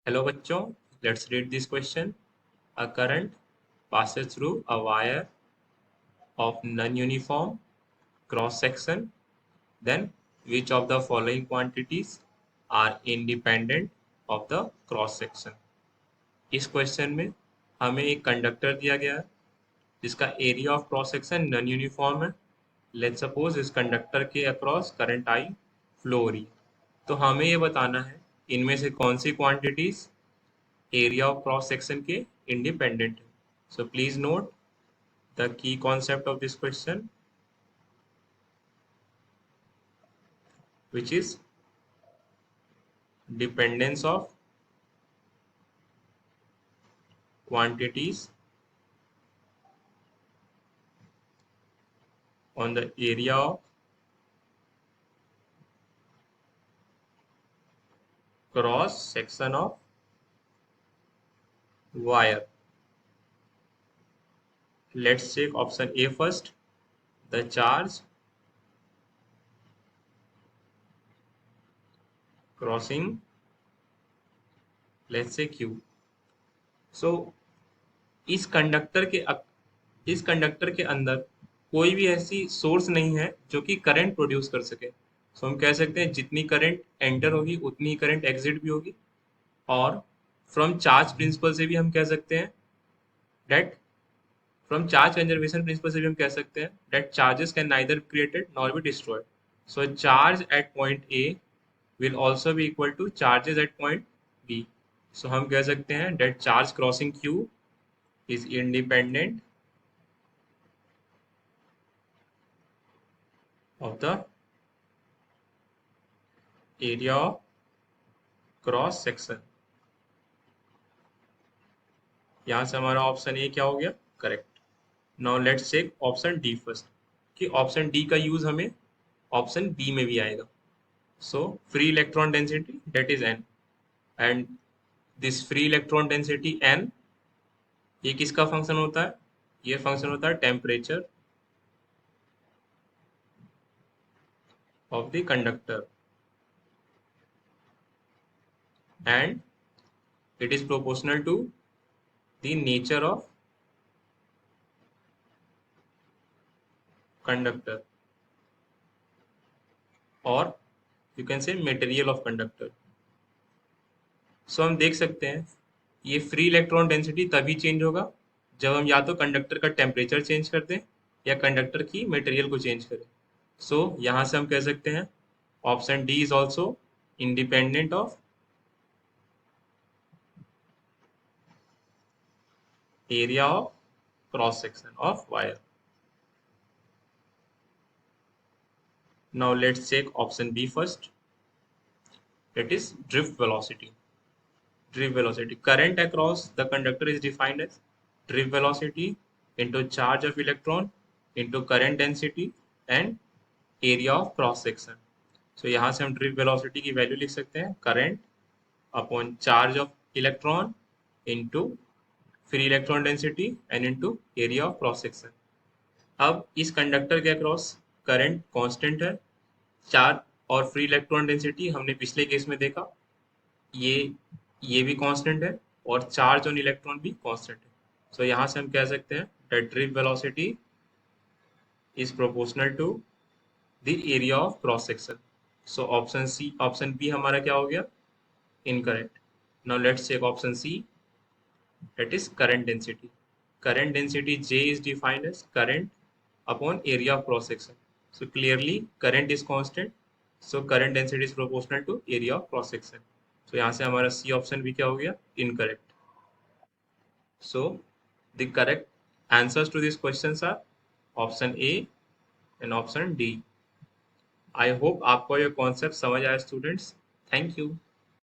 Hello बच्चों, let's read this question. A current passes through a wire of non-uniform cross section. Then which of the following quantities are independent of the cross section? इस question में हमें एक conductor दिया गया है जिसका area of cross section non uniform है. Let's suppose इस कंडक्टर के अक्रॉस करंट आई फ्लो हो रही है. तो हमें ये बताना है इनमें से कौन सी quantities area of cross section के इंडिपेंडेंट है. So please note the key concept of this question which is dependence of quantities on the area of cross section of wire. Let's take option A first. The charge crossing, let's say Q. So इस conductor के अंदर कोई भी ऐसी source नहीं है जो कि करंट प्रोड्यूस कर सके. सो हम कह सकते हैं जितनी करंट एंटर होगी उतनी करंट एग्जिट भी होगी. और फ्रॉम चार्ज प्रिंसिपल से भी हम कह सकते हैं that from charge conservation principle से भी हम कह सकते हैं that charges can neither created nor be destroyed. So charge at point A will also be equal to charges at point B. So हम कह सकते हैं that charge crossing Q is independent of the area of cross section. यहाँ से हमारा option A क्या हो गया, correct. Now let's check option D first कि ऑप्शन डी का यूज हमें ऑप्शन बी में भी आएगा. So free electron density that is N and this free electron density N ये किसका फंक्शन होता है, ये फंक्शन होता है temperature of the conductor and it is proportional to the nature of conductor or you can say material of conductor. सो हम देख सकते हैं ये फ्री इलेक्ट्रॉन डेंसिटी तभी चेंज होगा जब हम या तो कंडक्टर का टेम्परेचर चेंज कर दें या कंडक्टर की मटेरियल को चेंज करें. सो यहाँ से हम कह सकते हैं option D is also independent of area of cross section of wire. Now let's check option B first. That is drift velocity. Drift velocity. Current across the conductor is defined as drift velocity into charge of electron into current density and area of cross section. So यहाँ से हम drift velocity की value लिख सकते हैं current upon charge of electron into free electron density and into area of cross section. अब इस conductor के अक्रॉस करंट कांस्टेंट है, चार्ज और फ्री इलेक्ट्रॉन डेंसिटी हमने पिछले केस में देखा ये भी कांस्टेंट है और चार्ज ऑन इलेक्ट्रॉन भी कांस्टेंट है. सो यहाँ से हम कह सकते हैं that drift velocity is proportional to the area of cross section. So option B हमारा क्या हो गया, incorrect. Now let's check option C. That is current density. Current density J is defined as current upon area of cross section. So clearly current is constant. So current density is proportional to area of cross section. So यहाँ से हमारा C option भी क्या हो गया, incorrect. So the correct answers to these questions are option A and option D. I hope आपको ये concept समझ आया students. Thank you.